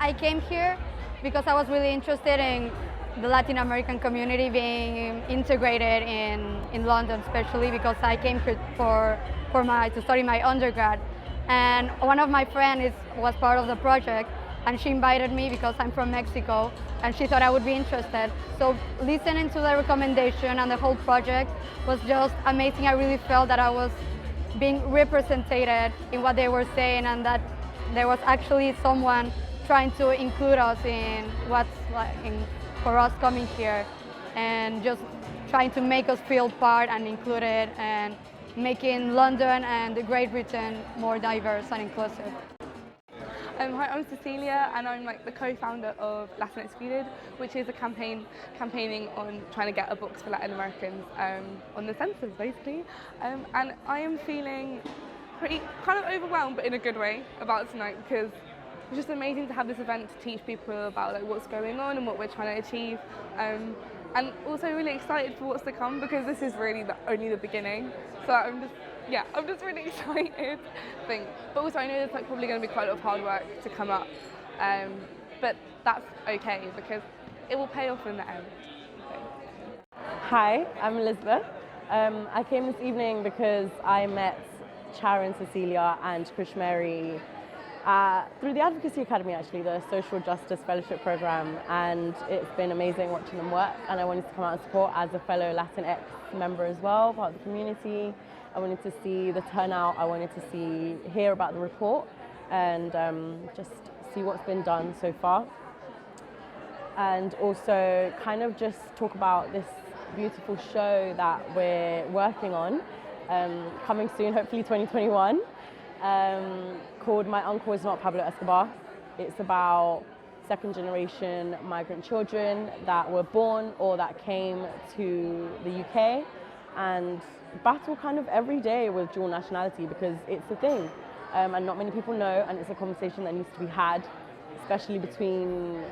I came here because I was really interested in the Latin American community being integrated in London, especially because I came here to study my undergrad. And one of my friends was part of the project, and she invited me because I'm from Mexico, and she thought I would be interested. So listening to the recommendation and the whole project was just amazing. I really felt that I was being represented in what they were saying, and that there was actually someone trying to include us in what's like for us coming here, and just trying to make us feel part and included, and making London and the Great Britain more diverse and inclusive. Hi, I'm Cecilia, and I'm the co-founder of Latinx, which is a campaigning on trying to get a box for Latin Americans on the census, basically. And I am feeling pretty kind of overwhelmed, but in a good way, about tonight, because it's just amazing to have this event to teach people about what's going on and what we're trying to achieve. And also really excited for what's to come, because this is really only the beginning. So I'm just really excited. But also I know there's probably going to be quite a lot of hard work to come up, but that's okay because it will pay off in the end. Hi, I'm Elizabeth. I came this evening because I met Sharon, Cecilia and Krish Mary through the Advocacy Academy, actually, the Social Justice Fellowship Program, and it's been amazing watching them work, and I wanted to come out and support as a fellow Latinx member as well, part of the community. I wanted to see the turnout, I wanted to hear about the report, and just see what's been done so far. And also kind of just talk about this beautiful show that we're working on, coming soon, hopefully 2021. Called My Uncle Is Not Pablo Escobar. It's about second-generation migrant children that were born or that came to the UK and battle kind of every day with dual nationality, because it's a thing and not many people know, and it's a conversation that needs to be had, especially between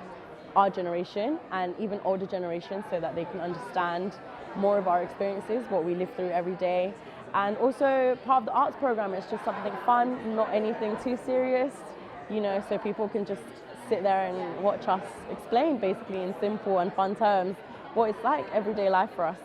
our generation and even older generations, so that they can understand more of our experiences, what we live through every day. And also part of the arts program, it's just something fun, not anything too serious, so people can just sit there and watch us explain basically in simple and fun terms what it's like everyday life for us.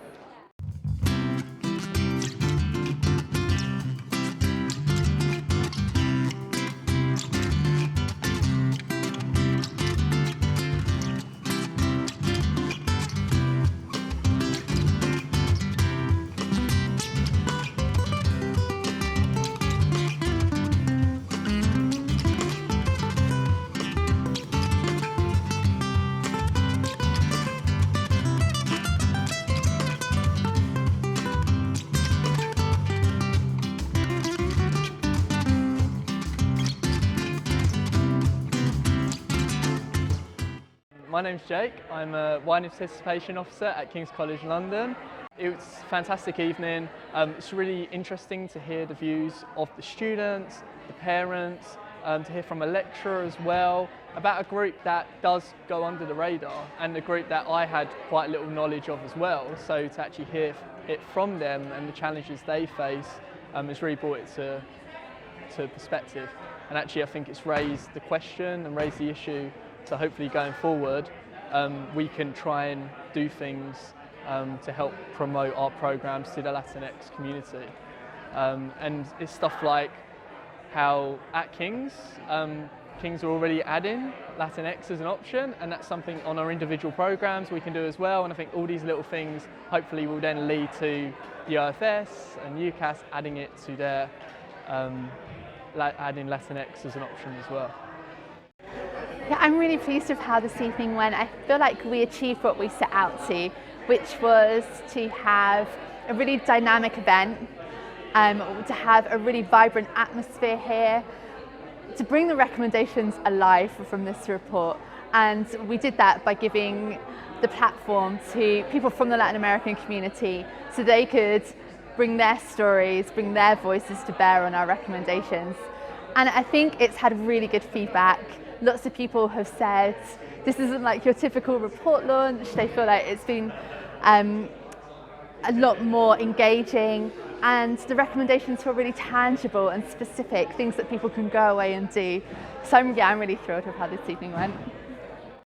My name's Jake. I'm a Widening Participation Officer at King's College London. It was a fantastic evening. It's really interesting to hear the views of the students, the parents, to hear from a lecturer as well, about a group that does go under the radar, and a group that I had quite little knowledge of as well. So to actually hear it from them and the challenges they face has really brought it to perspective. And actually I think it's raised the question and raised the issue. So hopefully going forward, we can try and do things to help promote our programs to the Latinx community. And it's stuff like how at King's are already adding Latinx as an option, and that's something on our individual programs we can do as well. And I think all these little things hopefully will then lead to the OFS and UCAS adding it to their, adding Latinx as an option as well. Yeah, I'm really pleased with how this evening went. I feel like we achieved what we set out to, which was to have a really dynamic event, to have a really vibrant atmosphere here, to bring the recommendations alive from this report. And we did that by giving the platform to people from the Latin American community so they could bring their stories, bring their voices to bear on our recommendations. And I think it's had really good feedback. Lots of people have said this isn't like your typical report launch. They feel like it's been a lot more engaging. and the recommendations were really tangible and specific, things that people can go away and do. So I'm really thrilled with how this evening went.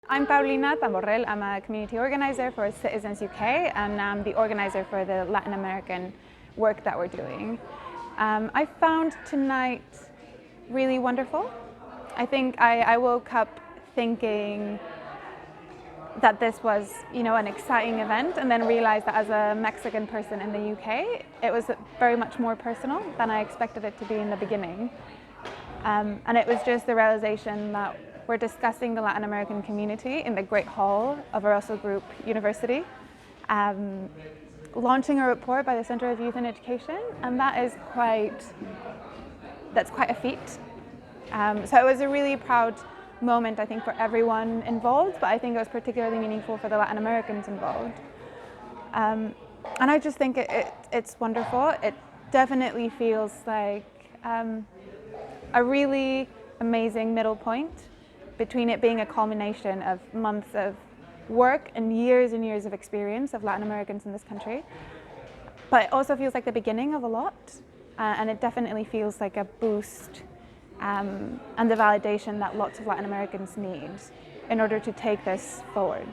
I'm Paulina Tamborrel. I'm a community organizer for Citizens UK, and I'm the organizer for the Latin American work that we're doing. I found tonight really wonderful. I think I woke up thinking that this was, an exciting event, and then realized that as a Mexican person in the UK, it was very much more personal than I expected it to be in the beginning. And it was just the realization that we're discussing the Latin American community in the Great Hall of Oriser Group University, launching a report by the Center of Youth and Education, and that's quite a feat. So it was a really proud moment, I think, for everyone involved, but I think it was particularly meaningful for the Latin Americans involved. And I just think it's wonderful. It definitely feels like a really amazing middle point between it being a culmination of months of work and years of experience of Latin Americans in this country. But it also feels like the beginning of a lot, and it definitely feels like a boost and the validation that lots of Latin Americans need in order to take this forward.